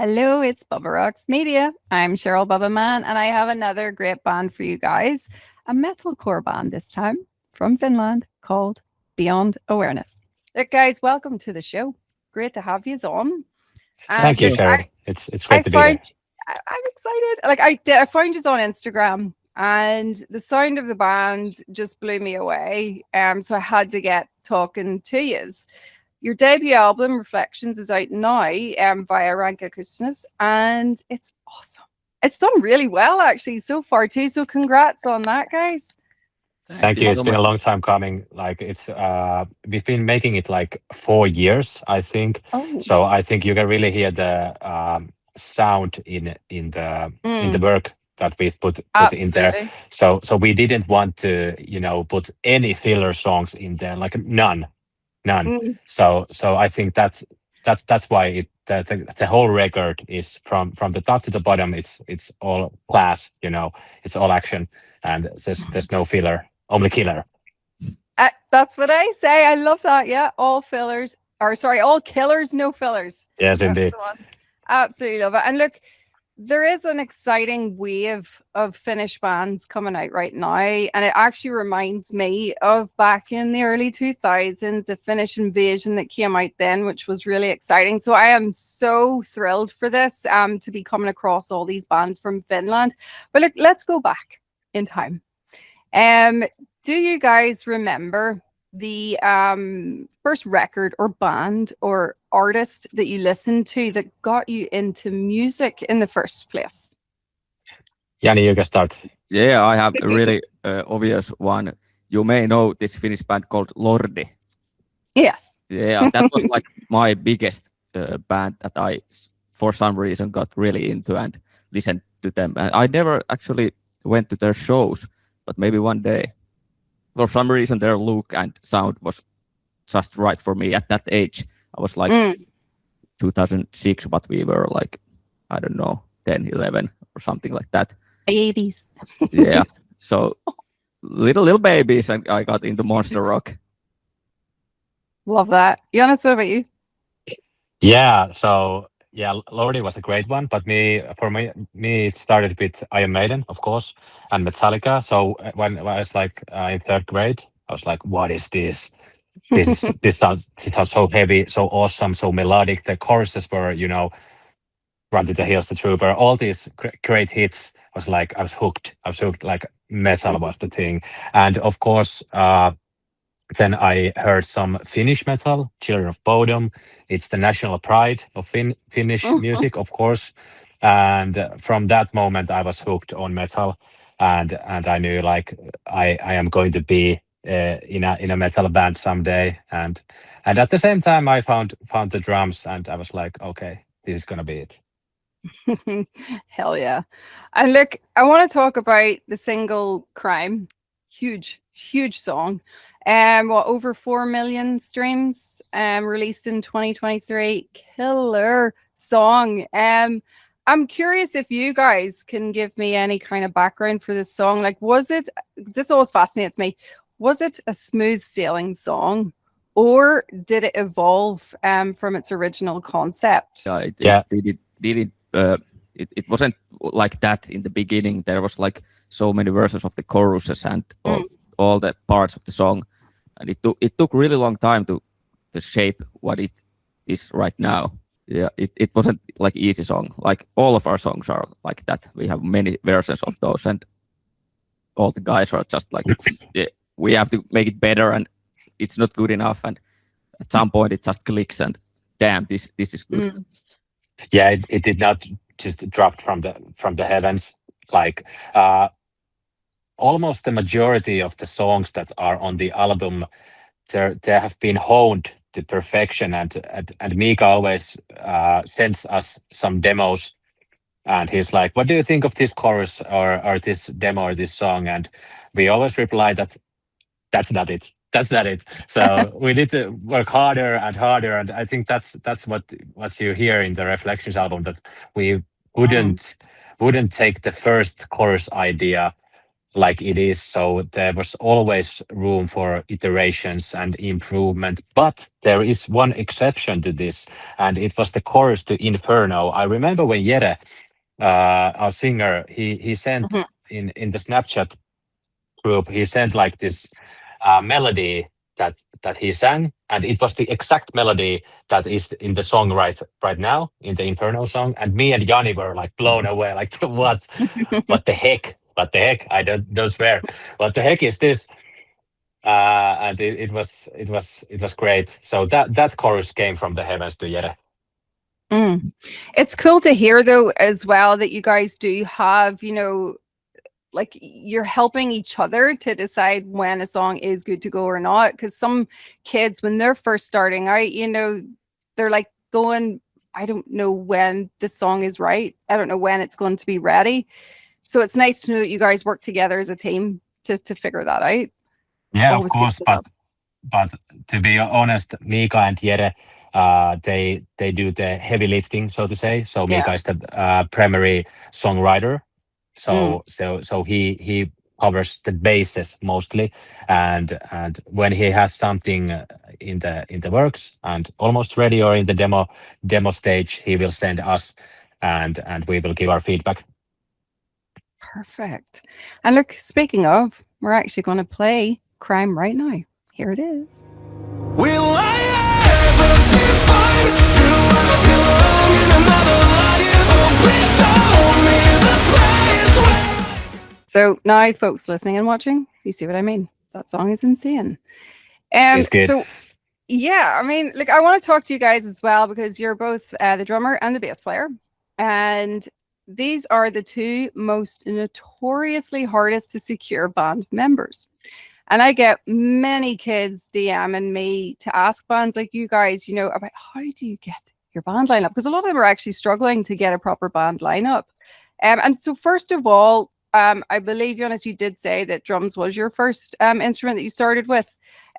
Hello, it's Bubba Rocks Media. I'm Cheryl Bubba Mann, and I have another great band for you guys. A metalcore band this time from Finland called Beyond Awareness. Look, guys, welcome to the show. Great to have you on. Thank And you, look, Cheryl. It's I great to be found here. I'm excited. I found you on Instagram, and the sound of the band just blew me away. So I had to get talking to you. Your debut album, Reflections, is out now via Ranka Kustannus, and it's awesome. It's done really well, actually, so far, too. So congrats on that, guys. Thank Thank you. you It's so been a much. long time coming. Like it's we've been making it like 4 years, I think. Oh, So I think you can really hear the sound in the mm, work that we've put in there. absolutely. So we didn't want to, put any filler songs in there, like none. Mm. So I think that's why the whole record is from the top to the bottom. It's all class, it's all action, and there's no filler, only killer. That's what I say. I love that. Yeah, all fillers, or sorry, all killers, no fillers. Yes, That's indeed. the one. Absolutely love it. And look, there is an exciting wave of Finnish bands coming out right now, and it actually reminds me of back in the early 2000s, the Finnish invasion that came out then, which was really exciting. So I am so thrilled for this to be coming across all these bands from Finland. But look, let's go back in time. Um, do you guys remember the first record or band or artist that you listened to that got you into music in the first place? Jani, you can start. Yeah, I have a really obvious one. You may know this Finnish band called Lordi. Yes. Yeah, that was like my biggest band that for some reason, got really into and listened to them. And I never actually went to their shows, but maybe one day. For some reason, their look and sound was just right for me at that age. I was like 2006, but we were like, I don't know, 10, 11 or something like that. Babies. Yeah. So little babies, and I got into monster rock. Love that. Joonas, what about you? Yeah. So yeah, Lordi was a great one, but for me, it started with Iron Maiden, of course, and Metallica. So when I was like in third grade, I was like, "What is this? This sounds so heavy, so awesome, so melodic. The choruses were, Run to the Hills, The Trooper, all these great hits. I was hooked. I was hooked. Like metal was the thing, and of course, then I heard some Finnish metal, Children of Bodom. It's the national pride of Finnish music, of course. And from that moment, I was hooked on metal, and I knew like I am going to be in a metal band someday. And at the same time, I found the drums, and I was like, okay, this is gonna be it. Hell yeah. And look, I want to talk about the single Crime. Huge song. Over 4 million streams, released in 2023. Killer song. I'm curious if you guys can give me any kind of background for this song. Like, this always fascinates me. Was it a smooth sailing song, or did it evolve from its original concept? Yeah, it wasn't like that in the beginning. There was like so many versions of the choruses and all the parts of the song, and it took really long time to shape what it is right now. Yeah, it wasn't like easy song. Like all of our songs are like that. We have many versions of those, and all the guys are just like, yeah, we have to make it better, and it's not good enough. And at some point, it just clicks, and damn, this is good. Yeah, it did not just drop from the heavens. Like almost the majority of the songs that are on the album, they have been honed to perfection. And Mika always sends us some demos, and he's like, "What do you think of this chorus or this demo or this song?" And we always reply that that's not it. That's not it. So we need to work harder and harder. And I think that's what you hear in the Reflections album, that we wouldn't take the first chorus idea like it is. So there was always room for iterations and improvement. But there is one exception to this, and it was the chorus to Inferno. I remember when Jere, our singer, he sent Mhm. in the Snapchat group, he sent like this melody that he sang, and it was the exact melody that is in the song right now in the Inferno song. And me and Jani were like blown away, like what the heck? What the heck? I don't swear. What the heck is this? And it was great. So that chorus came from the heavens to Jere. It's cool to hear though as well that you guys do have, like you're helping each other to decide when a song is good to go or not. Because some kids, when they're first starting out, they're like going, I don't know when this song is right. I don't know when it's going to be ready. So it's nice to know that you guys work together as a team to figure that out. Yeah, Always of good course, to have. but to be honest, Mika and Jere, they do the heavy lifting, so to say. So Yeah. Mika is the primary songwriter. Mm. So he covers the bases mostly, and when he has something in the works and almost ready or in the demo stage, he will send us, and we will give our feedback. Perfect. And look, speaking of, we're actually going to play Crime right now. Here it is. Will I ever be fine? Do I belong in another life? Oh, please show me the place where... So now, folks listening and watching, you see what I mean? That song is insane. It's good. So yeah, I mean, like I want to talk to you guys as well because you're both the drummer and the bass player, and these are the two most notoriously hardest to secure band members. And I get many kids DMing me to ask bands like you guys, about how do you get your band lineup? Because a lot of them are actually struggling to get a proper band lineup. And so first of all, I believe, Joonas, you did say that drums was your first instrument that you started with.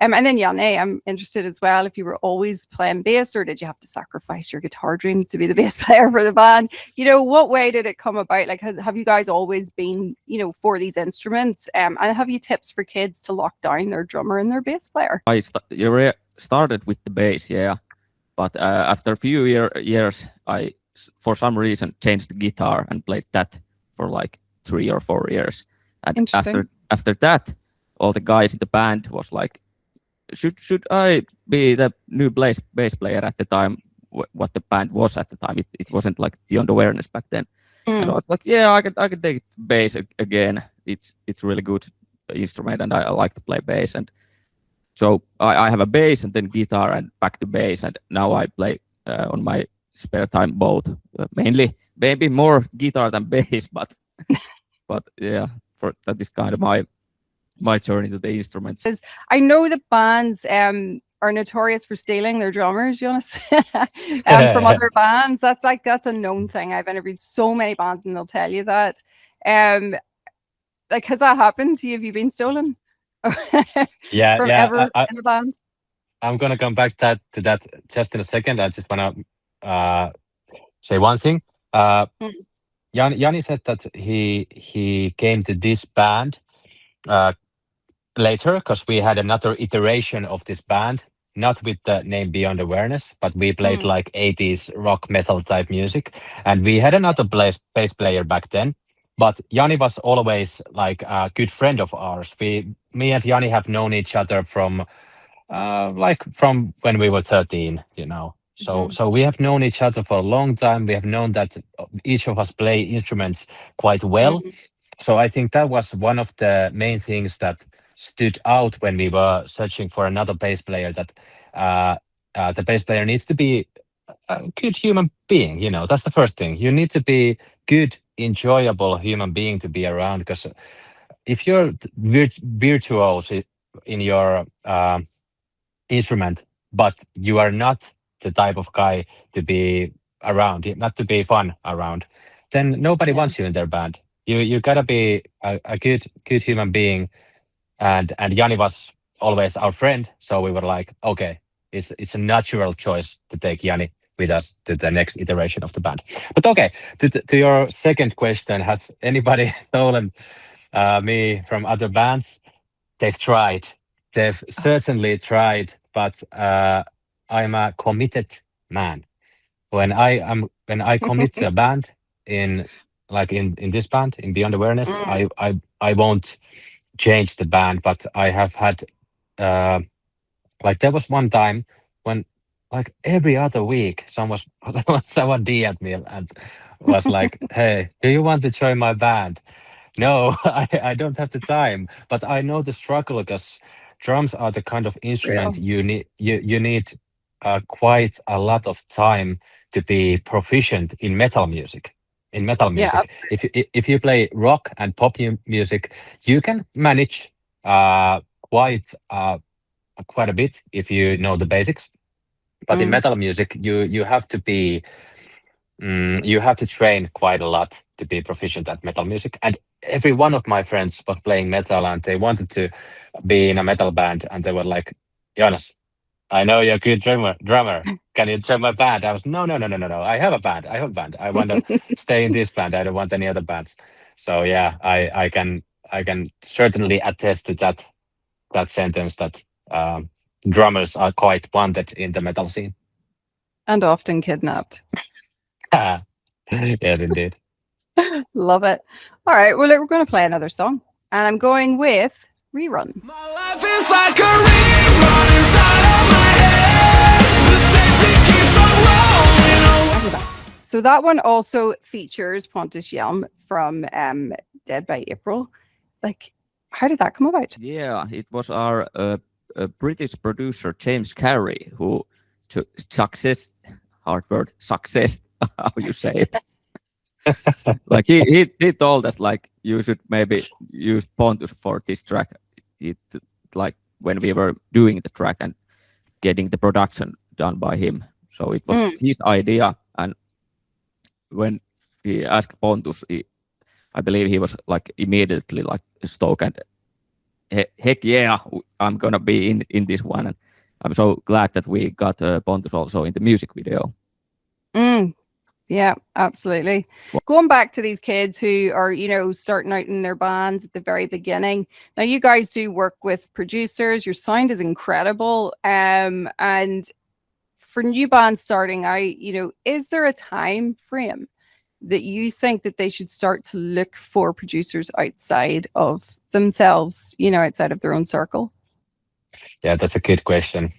And then Jani, I'm interested as well if you were always playing bass or did you have to sacrifice your guitar dreams to be the bass player for the band? What way did it come about? Like, have you guys always been, for these instruments? And have you tips for kids to lock down their drummer and their bass player? I started with the bass, yeah, but after a few years, I for some reason changed the guitar and played that for like 3 or 4 years. And after that, all the guys in the band was like, should I be the new bass player at the time? What the band was at the time, it wasn't like Beyond Awareness back then. And I was like, yeah, I can take bass again. It's really good instrument, and I like to play bass. And so I have a bass and then guitar and back to bass, and now I play on my spare time both. Mainly, maybe more guitar than bass, but yeah, that is kind of my journey to the instruments. I know that bands are notorious for stealing their drummers, Joonas, from other bands. That's a known thing. I've interviewed so many bands and they'll tell you that. Like, has that happened to you? Have you been stolen? Yeah, from yeah. ever in a band? I'm gonna come back to that just in a second. I just wanna say one thing. Jani said that he came to this band later because we had another iteration of this band, not with the name Beyond Awareness, but we played like 80s rock metal type music, and we had another bass player back then. But Jani was always like a good friend of ours. Me and Jani have known each other from when we were 13, So we have known each other for a long time. We have known that each of us play instruments quite well. So I think that was one of the main things that stood out when we were searching for another bass player, that the bass player needs to be a good human being. That's the first thing. You need to be good, enjoyable human being to be around, because if you're virtuose in your instrument, but you are not the type of guy to be around, not to be fun around, then nobody wants you in their band. You gotta be a good human being, and Jani was always our friend, so we were like, okay, it's a natural choice to take Jani with us to the next iteration of the band. But okay, to your second question, has anybody stolen me from other bands, they've tried. They've certainly tried, but I'm a committed man. When I commit to a band in in this band in Beyond Awareness, Mm. I won't change the band, but I have had like there was one time when like every other week someone DM'd me and was like, "Hey, do you want to join my band?" No, I don't have the time, but I know the struggle because drums are the kind of It's real. instrument you need quite a lot of time to be proficient in metal music. In metal Yeah, music, if you play rock and pop music, you can manage quite quite a bit if you know the basics. But in Mm. metal music, you have to be you have to train quite a lot to be proficient at metal music. And every one of my friends was playing metal and they wanted to be in a metal band. And they were like, Joonas, I know you're a good drummer. Can you join my band? I was, no. I have a band. I have a band. I want to stay in this band. I don't want any other bands. So yeah, I can certainly attest to that sentence that drummers are quite wanted in the metal scene. And often kidnapped. Yes, indeed. Love it. All right, well, look, we're going to play another song. And I'm going with Rerun. My life is like a rerun inside of my head. The tape it keeps on rolling away. So that one also features Pontus Hjelm from Dead by April. Like, how did that come about? Yeah, it was our British producer James Carey who success, hard word, success, how you say it. Like he told us like you should maybe use Pontus for this track. It like when we were doing the track and getting the production done by him. So it was his idea, and when he asked Pontus, I believe he was like immediately like stoked and heck yeah, I'm gonna be in this one. And I'm so glad that we got Pontus also in the music video. Yeah, absolutely. Going back to these kids who are, you know, starting out in their bands at the very beginning. Now, you guys do work with producers. Your sound is incredible. And for new bands starting out, you know, is there a time frame that you think that they should start to look for producers outside of themselves, you know, outside of their own circle? Yeah, that's a good question.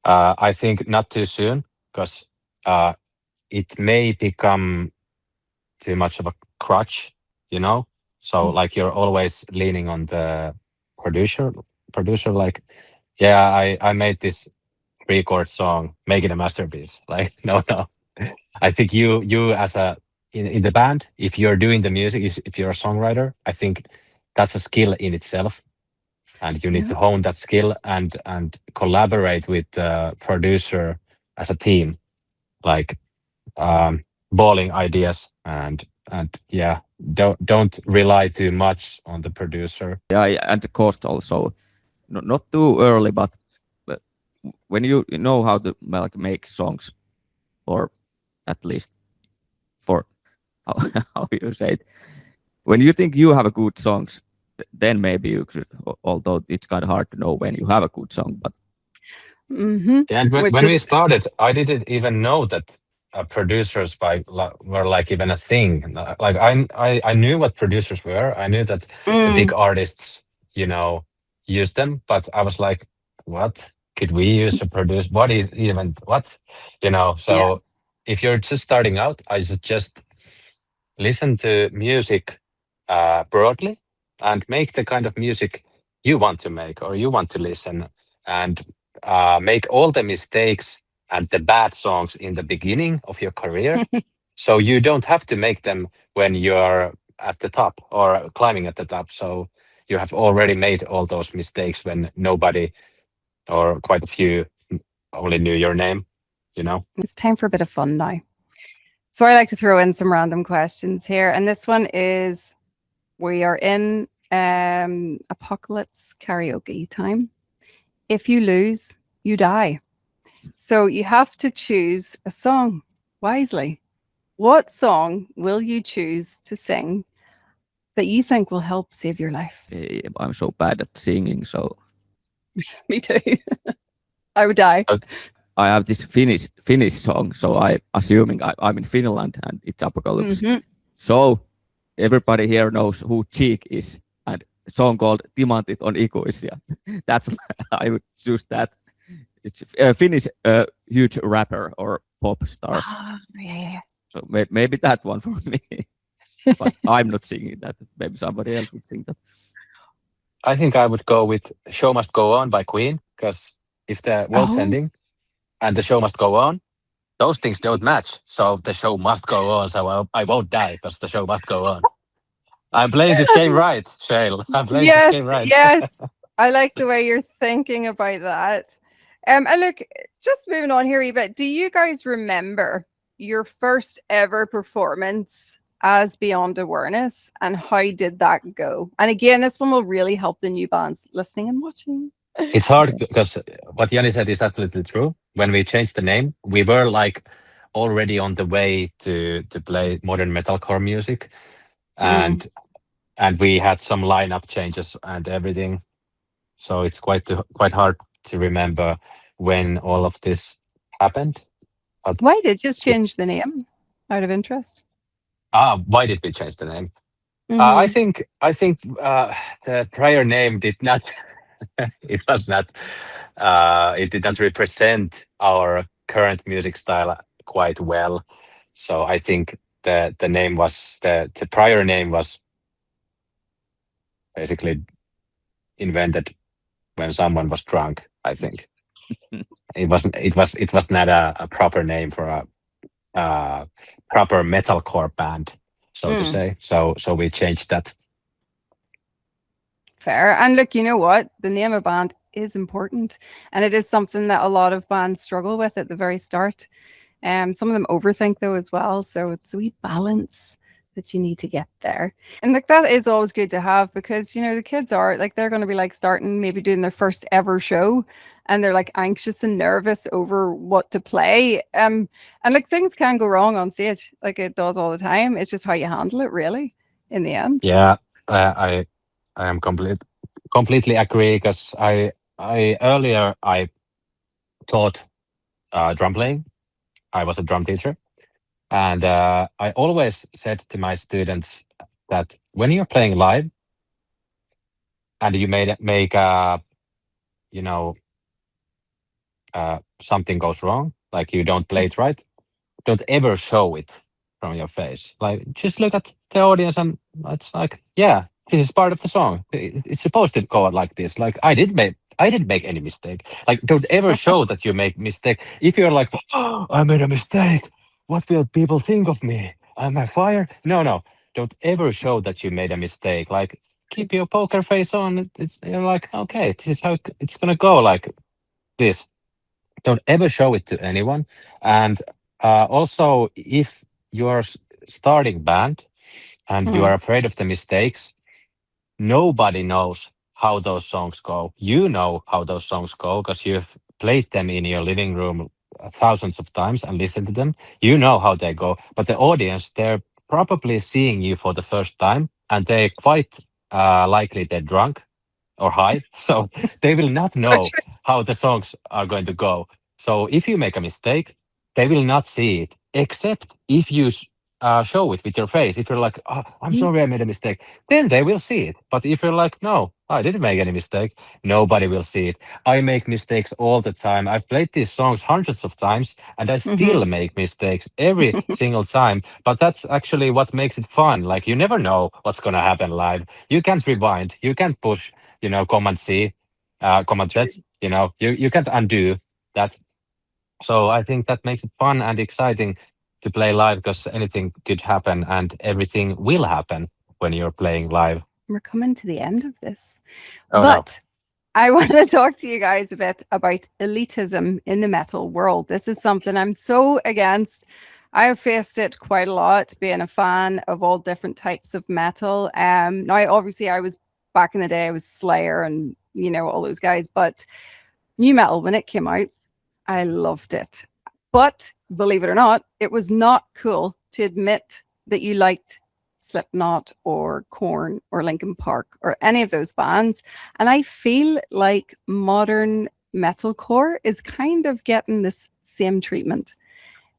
I think not too soon because it may become too much of a crutch, you know. So like you're always leaning on the producer. Like, yeah, I made this 3-chord song, make it a masterpiece. Like, no. I think you as a in the band, if you're doing the music, if you're a songwriter, I think that's a skill in itself, and you need to hone that skill and collaborate with the producer as a team, like balling ideas and yeah, don't rely too much on the producer. Yeah, and the cost also, not too early, but when you know how to like make songs, or at least for how you say it, when you think you have a good songs, then maybe you could, although it's kind of hard to know when you have a good song, but And when we started, I didn't even know that producers were like even a thing. Like I knew what producers were. I knew that the big artists, you know, use them, but I was like, what could we use to produce? What is even what, you know? So if you're just starting out, I just listen to music broadly and make the kind of music you want to make or you want to listen, and make all the mistakes and the bad songs in the beginning of your career so you don't have to make them when you're at the top or climbing at the top. So you have already made all those mistakes when nobody or quite a few only knew your name, you know. It's time for a bit of fun now. So I like to throw in some random questions here. And this one is, we are in apocalypse karaoke time. If you lose, you die. So you have to choose a song wisely. What song will you choose to sing that you think will help save your life? I'm so bad at singing, so Me too. I would die. I have this Finnish song. So assuming I'm in Finland and it's apocalypse. Mhm. So everybody here knows who Cheek is, and a song called "Timantit on ikuisia." That's I would choose that. It's a Finnish huge rapper or pop star. Yeah. So maybe that one for me. But I'm not singing that. Maybe somebody else would sing that. I think I would go with "Show Must Go On" by Queen, because if the world's Oh. ending and the show must go on, those things don't match. So the show must go on. So I won't die because the show must go on. I'm playing this game right, Cheryl. I'm playing this game right. Yes. I like the way you're thinking about that. And look, just moving on here a bit, do you guys remember your first ever performance as Beyond Awareness, and how did that go? And again, this one will really help the new bands listening and watching. It's hard because what Jani said is absolutely true. When we changed the name, we were like already on the way to play modern metalcore music, and we had some lineup changes and everything. So it's quite hard to remember when all of this happened. But Why did you just change the name out of interest? why did we change the name? Mhm. I think the prior name did not. It was not. It did not represent our current music style quite well. So I think the name was the prior name was basically invented when someone was drunk. I think it wasn't. It was not a proper name for a proper metalcore band, so to say. So we changed that. Fair. And look, you know what? The name of band is important, and it is something that a lot of bands struggle with at the very start. Some of them overthink though as well. So it's a wee balance that you need to get there. And like that is always good to have, because you know the kids are like, they're going to be like starting maybe doing their first ever show, and they're like anxious and nervous over what to play. And like things can go wrong on stage, like it does all the time. It's just how you handle it, really, in the end. Yeah, I am completely agree, because I earlier I taught drum playing. I was a drum teacher, and I always said to my students that when you're playing live and you make you know something goes wrong, like you don't play it right, don't ever show it from your face. Like just look at the audience, and it's like, yeah, this is part of the song. It's supposed to go like this. Like I didn't make any mistake. Like don't ever show that you make mistake. If you're like, oh, I made a mistake, what will people think of me? Am I fired? No. Don't ever show that you made a mistake. Like keep your poker face on. You're like, okay, this is how it's gonna go, like this. Don't ever show it to anyone. And also, if you are starting band and you are afraid of the mistakes, nobody knows how those songs go. You know how those songs go because you've played them in your living room thousands of times and listened to them. You know how they go. But the audience, they're probably seeing you for the first time, and they're quite likely they're drunk or high. So they will not know how the songs are going to go. So if you make a mistake, they will not see it, except if you show it with your face. If you're like, oh, I'm sorry, I made a mistake, then they will see it. But if you're like, no, I didn't make any mistake, nobody will see it. I make mistakes all the time. I've played these songs hundreds of times, and I still make mistakes every single time. But that's actually what makes it fun. Like you never know what's going to happen live. You can't rewind. You can't push, Command C, Command Z. You can't undo that. So I think that makes it fun and exciting to play live, because anything could happen and everything will happen when you're playing live. We're coming to the end of this. Oh, but I want to talk to you guys a bit about elitism in the metal world. This is something I'm so against. I have faced it quite a lot, being a fan of all different types of metal. Now, obviously, I was back in the day, I was Slayer and, all those guys. But new metal, when it came out, I loved it. But believe it or not, it was not cool to admit that you liked Slipknot or Korn or Linkin Park or any of those bands. And I feel like modern metalcore is kind of getting this same treatment.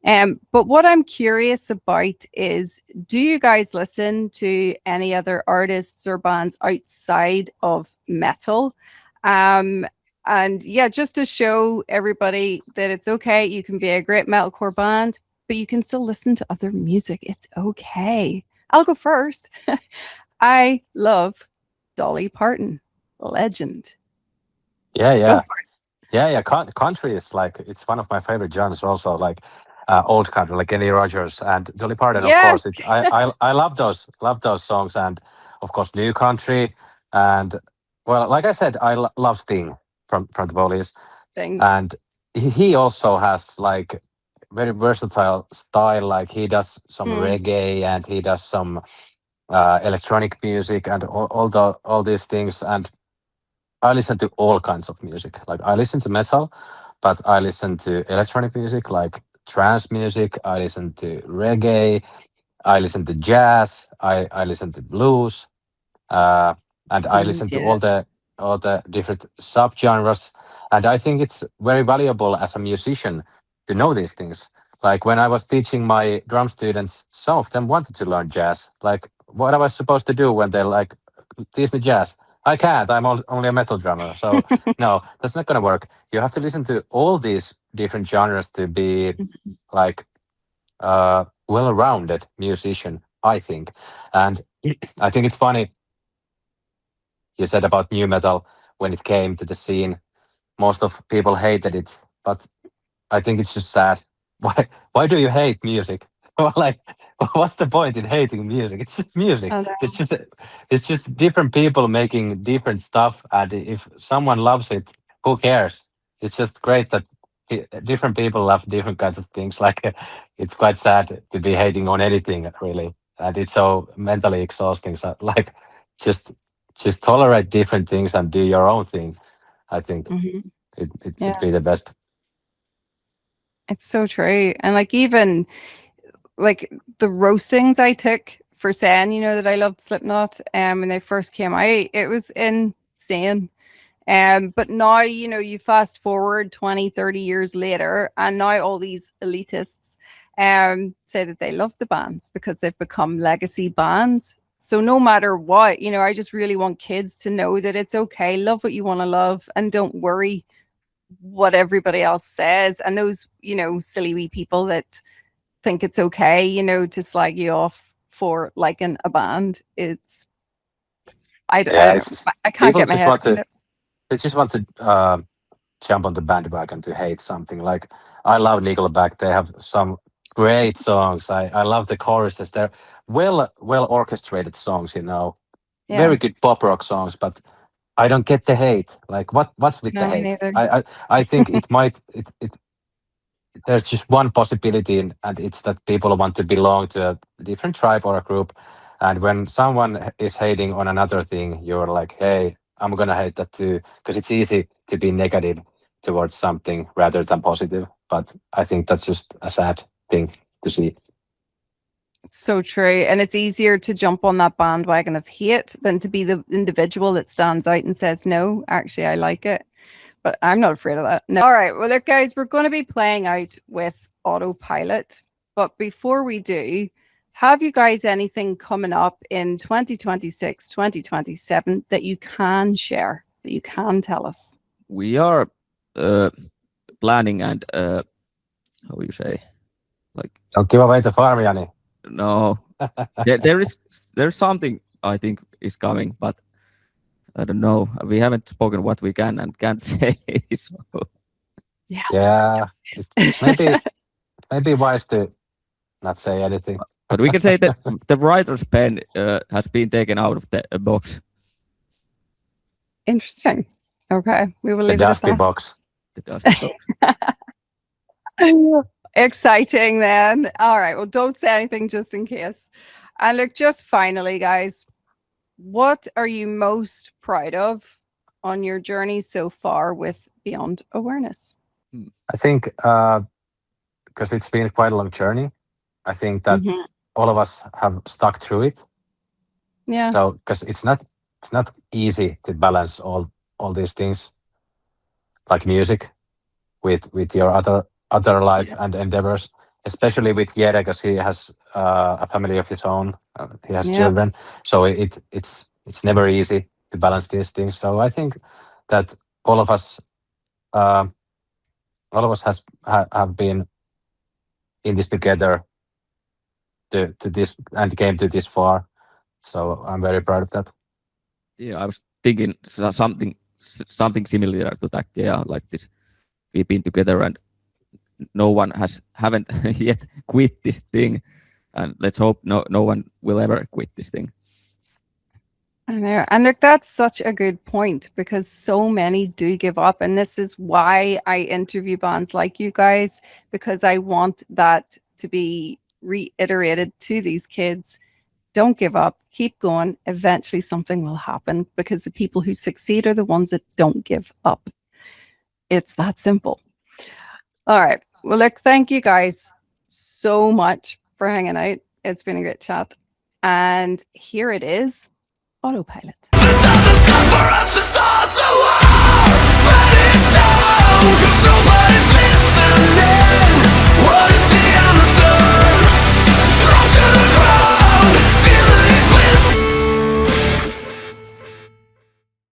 But what I'm curious about is, do you guys listen to any other artists or bands outside of metal? And yeah, just to show everybody that it's okay, you can be a great metalcore band, but you can still listen to other music. It's okay. I'll go first. I love Dolly Parton, legend. Yeah, Go yeah. for it. Yeah. Country is like, it's one of my favorite genres also, like old country, like Kenny Rogers and Dolly Parton, of Yes. course. I love those songs, and of course new country. And well, like I said, I love Sting from the Police. Thing. And he also has like very versatile style. Like he does some reggae, and he does some electronic music, and all these things. And I listen to all kinds of music. Like I listen to metal, but I listen to electronic music, like trance music. I listen to reggae. I listen to jazz. I listen to blues. And I listen to Yeah. all the different subgenres. And I think it's very valuable as a musician to know these things. Like when I was teaching my drum students, some of them wanted to learn jazz. Like, what I was supposed to do when they're like, teach me jazz? I can't. I'm only a metal drummer. So no, that's not gonna work. You have to listen to all these different genres to be like well-rounded musician, I think. And I think it's funny you said about new metal when it came to the scene. Most of people hated it, but I think it's just sad. Why do you hate music? Like, what's the point in hating music? It's just music. I know. It's just different people making different stuff, and if someone loves it, who cares? It's just great that different people love different kinds of things. Like, it's quite sad to be hating on anything, really, and it's so mentally exhausting. So, like, just just tolerate different things and do your own thing. I think it'd Yeah. be the best. It's so true. And like even like the roastings I took for saying, that I loved Slipknot when they first came out, it was insane. But now, you fast forward 20, 30 years later, and now all these elitists say that they love the bands because they've become legacy bands. So no matter what, I just really want kids to know that it's okay. Love what you want to love, and don't worry what everybody else says. And those, silly wee people that think it's okay, to slag you off for liking a band. It's I Yeah, can't people get my just head want around to it. they just want to jump on the bandwagon to hate something. Like I love Nickelback. They have some great songs. I love the choruses. They're well orchestrated songs. Yeah. Very good pop rock songs. But I don't get the hate. Like what's with the No, me hate? neither. I think there's just one possibility, and it's that people want to belong to a different tribe or a group. And when someone is hating on another thing, you're like, hey, I'm gonna hate that too, because it's easy to be negative towards something rather than positive. But I think that's just a sad thing to see. So true. And it's easier to jump on that bandwagon of hate than to be the individual that stands out and says, no, actually, I like it. But I'm not afraid of that. No. All right. Well, look, guys, we're going to be playing out with autopilot. But before we do, have you guys anything coming up in 2026, 2027 that you can share, that you can tell us? We are planning and how you say, like, Don't give away the farm, Jani. no, there's something I think is coming, but I don't know. We haven't spoken what we can and can't say. So. Yes. Yeah, maybe wise to not say anything. But we can say that the writer's pen has been taken out of the box. Interesting. Okay. We will The leave it at dusty that. box. The dusty box. Exciting then. All right. Well, don't say anything just in case. And look, just finally, guys, what are you most proud of on your journey so far with Beyond Awareness? I think because it's been quite a long journey. I think that all of us have stuck through it, Yeah. So because it's not easy to balance all these things like music with your other life and endeavors, especially with Jere, because he has a family of his own. He has Yeah. children, so it's never easy to balance these things. So I think that all of us have been in this together to this and came to this far. So I'm very proud of that. Yeah, I was thinking something similar to that. Yeah, like this, we've been together and no one haven't yet quit this thing, and let's hope no one will ever quit this thing. I know. And look, that's such a good point because so many do give up. And this is why I interview bands like you guys, because I want that to be reiterated to these kids. Don't give up, keep going. Eventually, something will happen because the people who succeed are the ones that don't give up. It's that simple. All right. Well, look, thank you guys so much for hanging out. It's been a great chat. And here it is. Autopilot. The time has come for us to start.